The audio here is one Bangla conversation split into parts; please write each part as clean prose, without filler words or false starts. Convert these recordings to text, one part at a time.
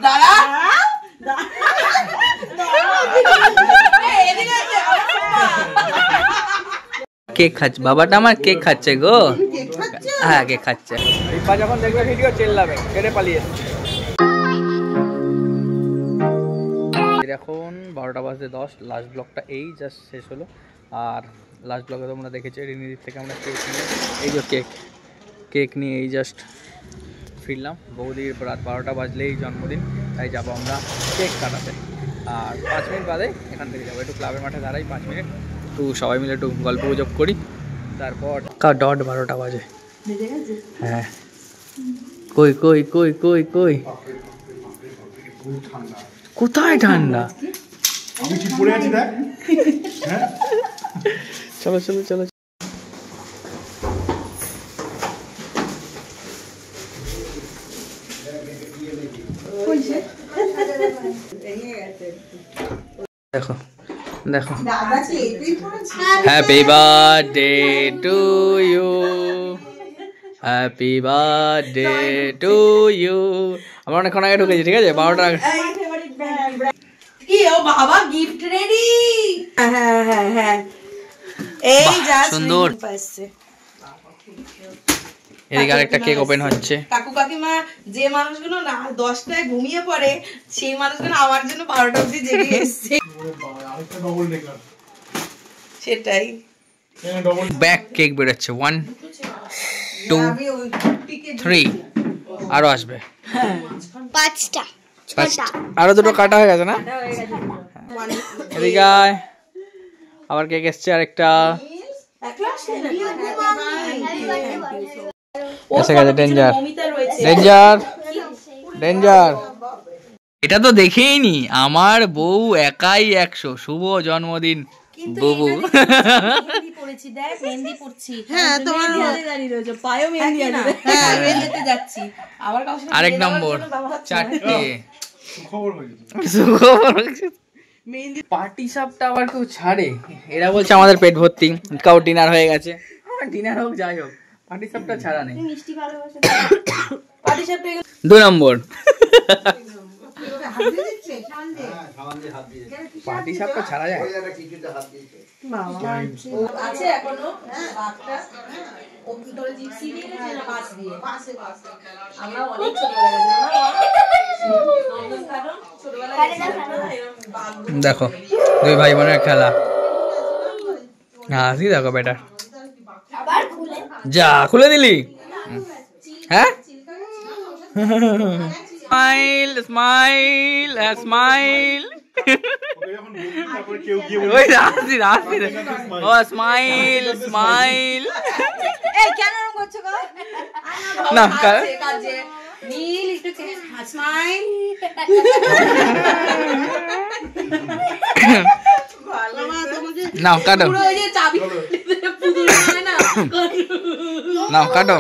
দাঁড়া কেক খাচ্ছে বাবাটা আমার কেক খাচ্ছে গো হ্যাঁ কেক খাচ্ছে যখন দেখবে ভিডিও চেল্লাবে ছেড়ে পালিয়ে এখন 12:10 লাস্ট ব্লগটা এই জাস্ট শেষ হলো আর লাস্ট ব্লগে তোমরা দেখেছো রিনিদির থেকে আমরা কেক নিয়ে এই যে কেক নিয়ে এই জাস্ট ফিরলাম বৌদির রাত 12টা বাজলেই জন্মদিন তাই যাবো আমরা কেক কাটাতে আর 5 মিনিট বাদে এখান থেকে যাবো একটু ক্লাবের মাঠে দাঁড়াই 5 মিনিট একটু সবাই মিলে একটু গল্প গুজব করি তারপর 12টা বাজে হ্যাঁ কই কই কই কই কই কোথায় ঠান্ডা আমি কি পড়ে আছি দেখ হ্যাঁ চলো চলো চলো দেখো দেখো happy birthday to you happy birthday to you আমরা অনেকক্ষণ আগে ঢুকেছি ঠিক আছে 12টা আগে কি ও বাবা গিফট রেডি হ্যাঁ হ্যাঁ হ্যাঁ এই জাস্ট সুন্দর এদিকে আরেকটা কেক ওপেন হচ্ছে কাকু কাকিমা যে মানুষগুলো না 10টায় ঘুমিয়ে পড়ে সেই মানুষগুলো আমার জন্য 12টা অবধি জেগে এসেছে আরেকটা ডবল ডেকার সেটাই ব্যাক কেক বেরোচ্ছে 1 2 3 আরো আসবে 5টা আরো দুটো কাটা হয়ে গেছে না এদিকে আবার কেক এসছে আরেকটা এসে গেছে ডেঞ্জার ডেঞ্জার ডেঞ্জার এটা তো দেখেই নি আমার বউ একাই 100 শুভ জন্মদিন বুবু মেহেন্দি পড়েছি দেখ মেহেন্দি পড়ছি হ্যাঁ তোমার হাতে দাঁড়িয়ে রয়েছে পায়ও মেহেন্দি আছে হ্যাঁ মেহেন্দিতে যাচ্ছি আবার কাউকে আরেক নম্বর 4টে সুখবর হয়েছে সুখবর মেহেন্দি পার্টি সবটা আবার কেউ ছাড়ে এরা বলছে আমাদের পেট ভর্তি কাউ ডিনার হয়ে গেছে ডিনার হোক যাই হোক পার্টি সবটা ছাড়া নেই মিষ্টি ভালোবাসে পার্টি সবটা 2 নম্বর পার্টি সবটা ছাড়া যায় আছে এখনো বাঘটা ও কি করে জিপসি দিয়ে না মাছ দিয়ে আমরা অনেক ছোটবেলায় দেখো দুই ভাই বোনের খেলা হাসি দেখো বেটা যা খুলে দিলি হ্যাঁ স্মাইল স্মাইল স্মাইল ওই হাসি হাসি ও স্মাইল স্মাইল এই কেন এরকম করছো গো না কাজে নীল একটু স্মাইল নাও কাটো পুরো ওই যে চাবি পুতুল হয় না নাও কাটো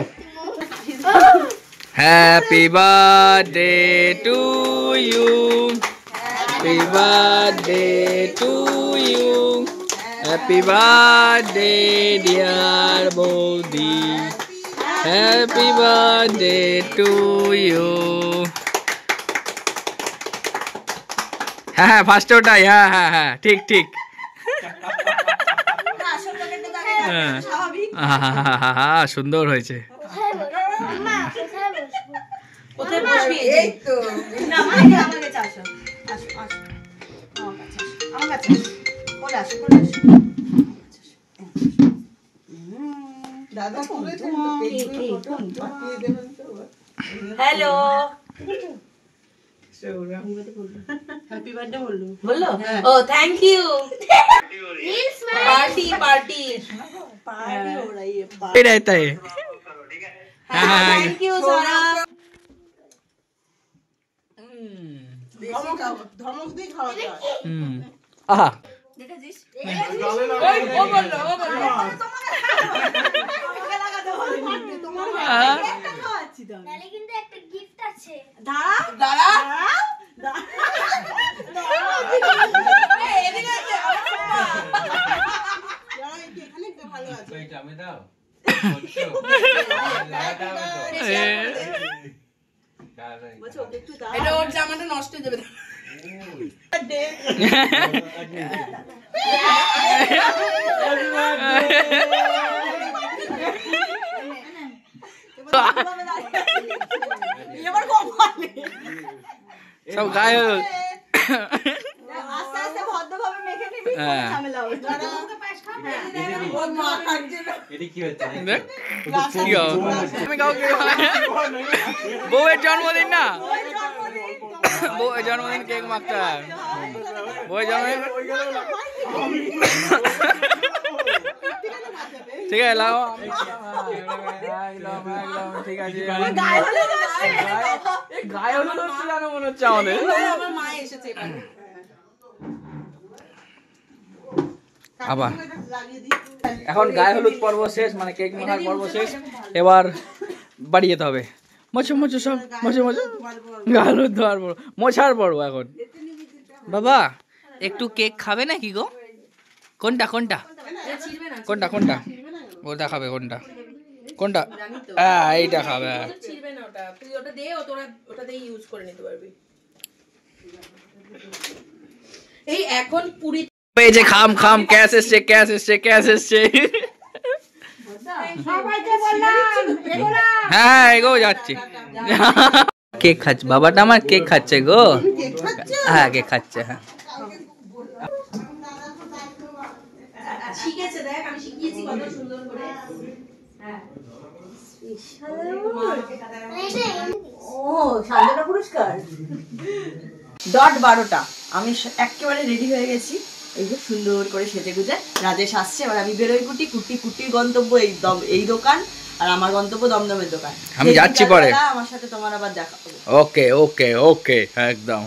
happy birthday to you happy birthday to you happy birthday dear বৌদি হ্যাপি বার্থডে টু ইউ হ্যাঁ ফার্স্ট ওটাই হ্যাঁ হ্যাঁ হ্যাঁ ঠিক ঠিক সুন্দর হয়েছে কোথায় বসবি এই তো না আমার কাছে আসো আসো আসো আমার কাছে কোলে আসো দাদা পুরো হ্যালো হ্যাপি বার্থডে বললো ও thank you party party party हो रही है ये रहता है थैंक यू सारा ধমক দিয়ে খাওয়া যায় আহা দেখেছিস ও বললো তোমাকে লাগাতে হবে তোমাকে একটা খাওয়াচ্ছি তো তাহলে কিন্তু একটা গিফট আছে দাঁড়া দাঁড়া দাঁড়া এদিকে আছে এখানে ভালো আছে এটা আমি দাও এটা ওর জামাটা রান্নাটা নষ্ট হয়ে যাবে। সব গায়ে হলুদ। আস্তে আস্তে ভদ্রভাবে মেখে নিবি, হ্যাঁ। ঝামেলা হবে। দেখ, কি হবে? আমি কাউকে বউয়ের জন্মদিন না, বউয়ের জন্মদিন কেক মাখতে হয়। বউয়ের জন্মদিন ঠিক আছে, লাও। একদম একদম ঠিক আছে। গায়ে হলুদ হচ্ছে জানো মনে হচ্ছে আমাদের। আমার মা এসেছে এবার। আবার এখন গায়ে হলুদ পর্ব শেষ, মানে কেক মাখার পর্ব শেষ। এবার বাড়ি যেতে হবে। মোছো মোছো সব মোছো মোছো, গায়ে হলুদ দেওয়ার পর মোছার পর্ব এখন। বাবা একটু কেক খাবে নাকি গো? কোনটা কোনটা কোনটা কোনটা? ও দেখাবে কোনটা কোনটা? এইটা খাবে। ছিড়বে না ওটা, তুই ওটা দে, ওটা দিয়ে ইউজ করে নিতে পারবি। এই এখন পুরি এই যে খাম খাম ক্যাশ এসছে ক্যাশ এসছে ক্যাশ এসছে। হ্যাঁ এগো যাচ্ছি। কেক খাচ্ছে বাবাটা আমার, কেক খাচ্ছে গো। হ্যাঁ কেক খাচ্ছে। হ্যাঁ শিখেছে, দেখ আমি শিখিয়েছি কত সুন্দর করে। ও শান্তনা পুরস্কার। ডট 12টা আমি একেবারে রেডি হয়ে গেছি, এই যে সুন্দর করে সেজে গুজে। রাজেশ আসছে, এবার আমি বেরোই কুটি কুটি কুটির গন্তব্য এই দোকান, আর আমার গন্তব্য দমদমের দোকান। আমি যাচ্ছি পরে, আমার সাথে তোমার আবার দেখা হবে। ওকে ওকে ওকে একদম।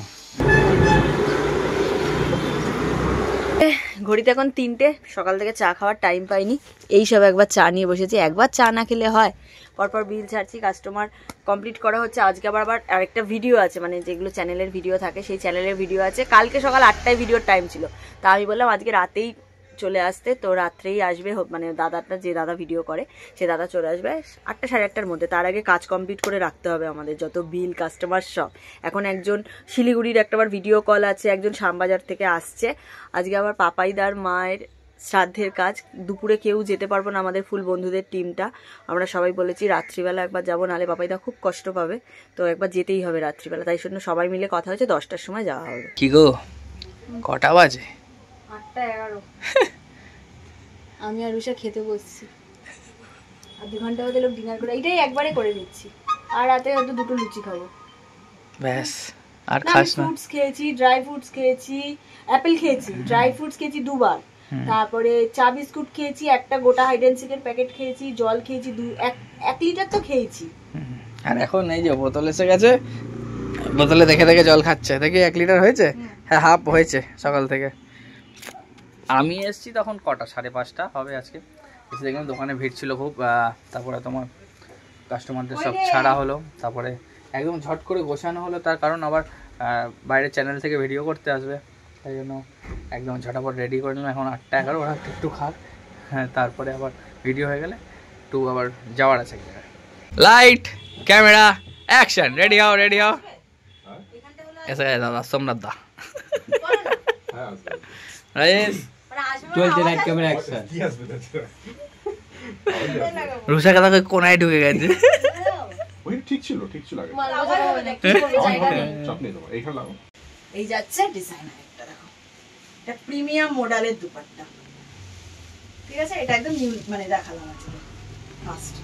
ঘড়িতে এখন 3টে, সকাল থেকে চা খাওয়ার টাইম পাইনি, এই সব একবার চা নিয়ে বসেছি। একবার চা না খেলে হয়? পরপর বিল ছাড়ছি, কাস্টমার কমপ্লিট করা হচ্ছে। আজকে আবার আরেকটা ভিডিও আছে, মানে যেগুলো চ্যানেলের ভিডিও থাকে সেই চ্যানেলের ভিডিও আছে। কালকে সকাল 8টায় ভিডিওর টাইম ছিল, তা আমি বললাম আজকে রাতেই চলে আসতে, তো রাত্রেই আসবে। মানে দাদাটা, যে দাদা ভিডিও করে সে দাদা চলে আসবে 8টা সাড়ে 8টার মধ্যে। তার আগে কাজ কমপ্লিট করে রাখতে হবে আমাদের, যত বিল কাস্টমার সব। এখন একজন শিলিগুড়ির একটাবার ভিডিও কল আছে, একজন শ্যামবাজার থেকে আসছে। আজকে আবার পাপাইদার মায়ের শ্রাদ্ধের কাজ, দুপুরে কেউ যেতে পারবো না আমাদের ফুল বন্ধুদের টিমটা। আমরা সবাই বলেছি রাত্রিবেলা একবার যাবো, নাহলে পাপাইদা খুব কষ্ট পাবে, তো একবার যেতেই হবে রাত্রিবেলা। তাই জন্য সবাই মিলে কথা হয়েছে 10টার সময় যাওয়া হবে। কি গো কটা বাজে? 8:11। আমি আর রুষা খেতে বসছি, আর 2 ঘন্টা বাদে লোক ডিনার করে, এইটাই একবারে করে দিচ্ছি। আর রাতে হয়তো 2টো লুচি খাবো ব্যাস, আর খাস না। ফ্রুটস খেয়েছি, ড্রাই ফ্রুটস খেয়েছি, অ্যাপেল খেয়েছি, ড্রাই ফ্রুটস খেয়েছি 2বার, তারপরে চা বিস্কুট খেয়েছি, একটা গোটা হাইড অ্যান্ড সিকের প্যাকেট খেয়েছি, জল খেয়েছি 1 লিটার তো খেয়েছি। আর এখন এই যে বোতল এসে গেছে, বোতলে দেখে দেখে জল খাচ্ছে। দেখি 1 লিটার হয়েছে? হ্যাঁ হাফ হয়েছে সকাল থেকে। আমি এসছি তখন কটা, 5:30 হবে আজকে। এসে দেখলাম দোকানে ভিড় ছিল খুব। তারপরে তোমার কাস্টমারদের সব ছাড়া হলো, তারপরে একদম ঝট করে গোছানো হলো। তার কারণ আবার বাইরের চ্যানেল থেকে ভিডিও করতে আসবে, তাই জন্য একদম ঝটাপট রেডি করে নিলাম। এখন 8:11, ওরা একটু খাক, হ্যাঁ তারপরে আবার ভিডিও হয়ে গেলে একটু আবার যাওয়ার আছে। লাইট ক্যামেরা অ্যাকশন, রেডি হও রেডি হও। এসে গেছে দাদা সোমনাথ দা। রাজেশ চলছে লাইট ক্যামেরা অ্যাকশন। কি আসবে তাছাড়া? রুষা কাদাকে কোনায় ঢুকে গেছে। ওই ঠিক ছিল আগে। চাপ নেই তোমার, এইখানে লাগাও। এই যাচ্ছে ডিজাইনার একটা, দেখো এটা প্রিমিয়াম মডেলের দুপাট্টা, ঠিক আছে? এটা একদম নিউ, মানে দেখালাম আজকে ফার্স্ট,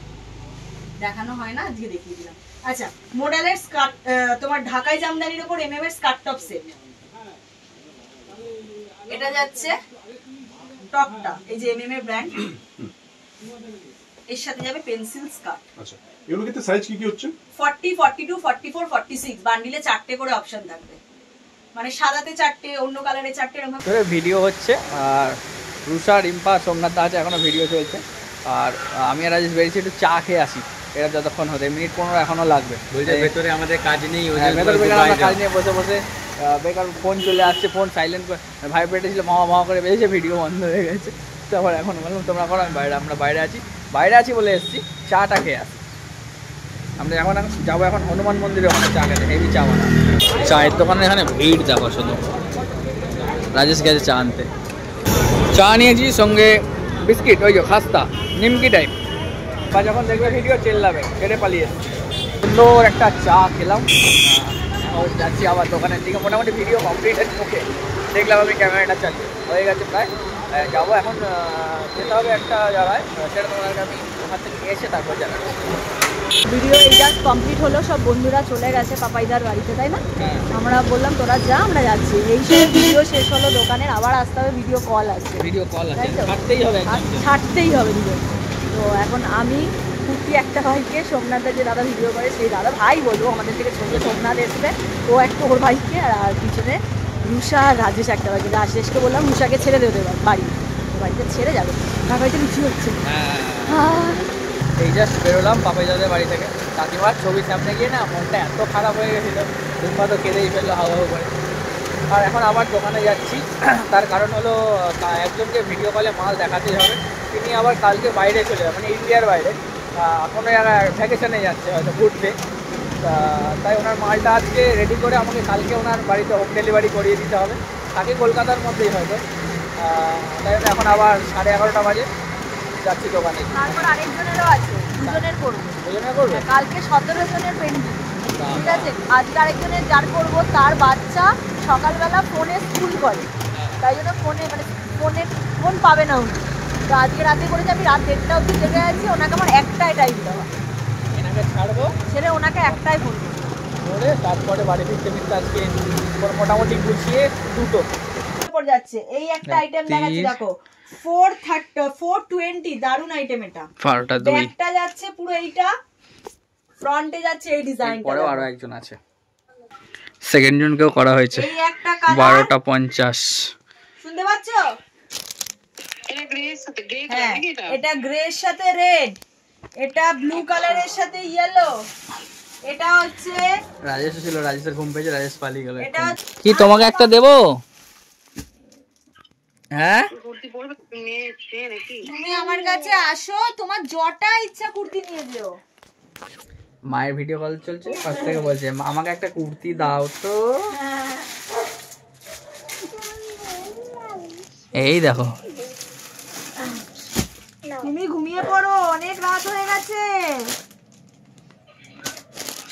দেখানো হয় না, আজকে দেখিয়ে দিলাম। আচ্ছা, মডেলের স্কার্ট, তোমার ঢাকাই জামদানির উপর এমএম এর স্কার্ট টপ সেট। এটা যাচ্ছে টপটা, এই যে এমএম এর ব্র্যান্ড, এর সাথে যাবে পেন্সিল স্কার্ট। আচ্ছা, এগুলো কিন্তু সাইজ কি হচ্ছে? 40, 42, 44, 46 বান্ডিলে 4টে করে অপশন থাকবে, মানে সাদাতে 4টে, অন্য কালারে 4টে, এরকম ধরে ভিডিও হচ্ছে। আর রুষা, রিম্পা, সোমনাথ দা আছে, এখনো ভিডিও চলছে। আর আমি আর রাজেশ বেরিয়েছি একটু চা খেয়ে আসি। এটা যতক্ষণ হতে মিনিট 15 এখনো লাগবে। ভেতরে আমাদের কাজ নেই, ভেতরে আমরা কাজ নিয়ে বসে বসে বেকার ফোন চলে আসছে, ফোন সাইলেন্ট করে ভাইব্রেট ছিল, মামা করে বেরিয়েছে, ভিডিও বন্ধ হয়ে গেছে। তারপর এখন বললাম তোমরা করো, আমরা বাইরে আছি বলে এসেছি, চাটা খেয়ে আসি। আমরা এখন যাবো এখন হনুমান মন্দিরে, ওখানে চা খেতে, হেভি চা বানা। চায়ের দোকানে এখানে ভিড় দেখো শুধু। রাজেশ গেছে চা আনতে, চা নিয়েছি সঙ্গে বিস্কিট, ওই যে খাস্তা নিমকি টাইপ, বা যখন দেখবে ভিডিও চেল্লাবে, ছেড়ে পালিয়ে সুন্দর একটা চা খেলাম। যাচ্ছি আবার দোকানের দিকে, মোটামুটি ভিডিও কমপ্লিটেড মুখে দেখলাম আমি ক্যামেরাটা চালিয়ে হয়ে গেছে প্রায়। যাবো এখন যেতে হবে একটা জায়গায়, সেটা তোমাদেরকে আমি ওখান থেকে এসে তারপর জানাবো। ভিডিও এই জাস্ট কমপ্লিট হলো, সব বন্ধুরা চলে গেছে পাপাইদার বাড়িতে, তাই না? আমরা বললাম তোরা যা, আমরা যাচ্ছি। এই সব ভিডিও শেষ হলো দোকানের, আবার আসতে হবে, ভিডিও কল আছে, ভিডিও কল আছে, তাই তো? ছাড়তেই হবে, ছাড়তেই হবে ভিডিও। তো এখন আমি কুর্তি একটা ভাইকে, সোমনাথের যে দাদা ভিডিও করে সেই দাদা ভাই বলবো, আমাদের থেকে ছোটো সোমনাথ এসবে, ও একটা ওর ভাইকে, আর পিছনে রুষা আর রাজেশ একটা ভাইকে। রাজেশকে বললাম রুষাকে ছেড়ে দেবে বাড়ি, বাড়িতে ছেড়ে যাবে, তার বাড়িতে লুচি হচ্ছে। এই জাস্ট বেরোলাম পাপাইদাদের বাড়ি থেকে, কাকিমার ছবির সামনে গিয়ে না মনটা এত খারাপ হয়ে গেছিলো, দুপা তো কেঁদেই ফেললো হাওয়া করে। আর এখন আবার দোকানে যাচ্ছি, তার কারণ হলো একজনকে ভিডিও কলে মাল দেখাতেই হবে, তিনি আবার কালকে বাইরে চলে যাবে, মানে ইন্ডিয়ার বাইরে, কোনো জায়গায় ভ্যাকেশনে যাচ্ছে হয়তো ঘুরতে, তাই ওনার মালটা আজকে রেডি করে আমাকে কালকে ওনার বাড়িতে হোম ডেলিভারি করিয়ে দিতে হবে, তাকে কলকাতার মধ্যেই হয়তো। তাই এখন আবার 11:30 বাজে যাচ্ছি দোকানে। তারপর আরেকজনেরও আছে, দুজনের করবো, দুজনে করবে? কালকে 17 জনের পেন্ডিং, ঠিক আছে? আজকে আরেকজনের যার করবো, তার বাচ্চা সকালবেলা ফোনে স্কুল করে, তাই জন্য ফোন পাবে না উনি। তো আজকে রাতে করেছে, আমি রাত 1:30 অবধি জেগে আছি, ওনাকে আমার একটাই টাইম দেওয়া, এনাকে ছাড়বো, ছেড়ে ওনাকে একটাই ফোন করে তারপরে বাড়ি ফিরতে ফিরতে আজকে মোটামুটি গুছিয়ে 2টো যাচ্ছে। এই একটা আইটেম দেখাচ্ছি দেখো, 420, দারুন আইটেম এটা। ব্যাকটা যাচ্ছে পুরো এইটা, ফ্রন্টে যাচ্ছে এই ডিজাইনটা। পরেও আরো একজন আছে, সেকেন্ড জনকেও করা হয়েছে। এই একটা কালার 12:50। শুনতে পাচ্ছো? হ্যাঁ, এটা গ্রে এর সাথে রেড, এটা ব্লু কালারের সাথে ইয়েলো, এটা হচ্ছে রাজেশ ছিল, রাজেশের ঘুম পেয়েছে, রাজেশ পালিয়ে গেল। এটা কি তোমাকে একটা দেবো? হ্যাঁ, তুমি আমার কাছে আসো, তোমার জটা ইচ্ছা কুর্তি নিয়ে যেও। মায়ের ভিডিও কল চলছে, পাশ থেকে বলছে আমাকে একটা কুর্তি দাও তো। এই দেখো, তুমি ঘুমিয়ে পড়ো, অনেক রাত হয়ে গেছে,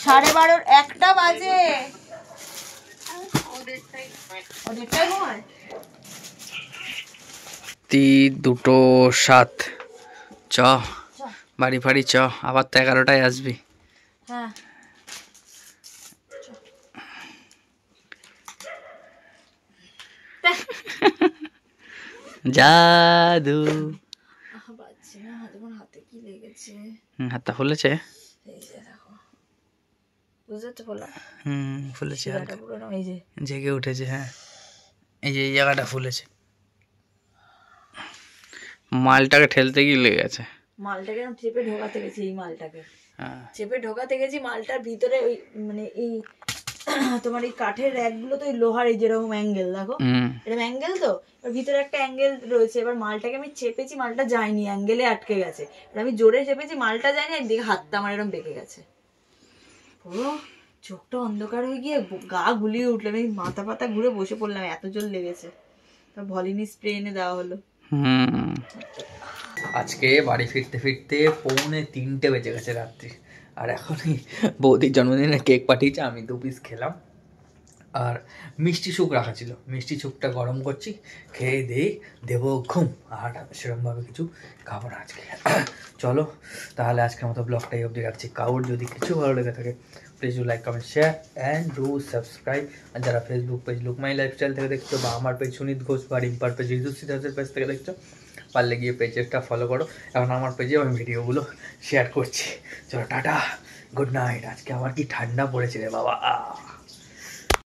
12:30, 1টা বাজে। ওদেরটাই ঘুমায়। 2:07 চ বাড়ি ফাড়ি চ, আবার তো 11টায় আসবি। হ্যাঁ, জাদু। হাতে কি লেগেছে? হাতটা ফুলেছে, বুঝতে তো বললাম, ফুলেছে, হালকা এই যে জেগে উঠেছে। হ্যাঁ, এই যে এই জায়গাটা ফুলেছে, মালটাকে ঠেলতে গিয়ে লেগে গেছে। মালটাকে চেপে ঢোকাতে গেছি, এই মালটাকে চেপে ঢোকাতে গেছি, মালটার ভিতরে ওই মানে এই তোমার এই কাঠের র্যাকগুলো তো লোহার, এই যেরকম অ্যাঙ্গেল দেখো, এরকম অ্যাঙ্গেল, তো এর ভিতরে একটা অ্যাঙ্গেল রয়েছে। এবার মালটাকে আমি চেপেছি, মালটা যায়নি, অ্যাঙ্গেলে আটকে গেছে। আমি জোরে চেপেছি, মালটা যায়নি, একদিকে হাতটা আমার এরকম বেঁকে গেছে, পুরো চোখটা অন্ধকার হয়ে গিয়ে গা গুলিয়ে উঠলো, আমি মাথা পাতা ঘুরে বসে পড়লাম, এত জোর লেগেছে। তার ভলিনি স্প্রে এনে দেওয়া হলো। আজকে বাড়ি ফিরতে ফিরতে 2:45 বেজে গেছে রাত্রি, আর এখনই বৌদির জন্মদিনে কেক পাঠিয়েছে, আমি 2 পিস খেলাম, আর মিষ্টি সুখ রাখা ছিল, মিষ্টি সুখটা গরম করছি, খেয়ে দিয়ে দেবো ঘুম, আর সেরকমভাবে কিছু খাবো না আজকে। চলো তাহলে আজকের মতো ব্লগটাই অবধি রাখছি। কাউর যদি কিছু ভালো লেগে থাকে please do like, comment, share and do subscribe. আর যারা Facebook page look my lifestyle থেকে দেখছো, বা আমার পেজ সুনীত ঘোষ বা রিম্পার পেজ ঋতু সিদ্ধার্থের পেজ থেকে দেখছো, পারলে গিয়ে পেজটা ফলো করো। এখন আমার পেজে আমি ভিডিওগুলো শেয়ার করছি। চলো টাটা, গুড নাইট। আজকে আবার কি ঠান্ডা পড়েছে রে বাবা।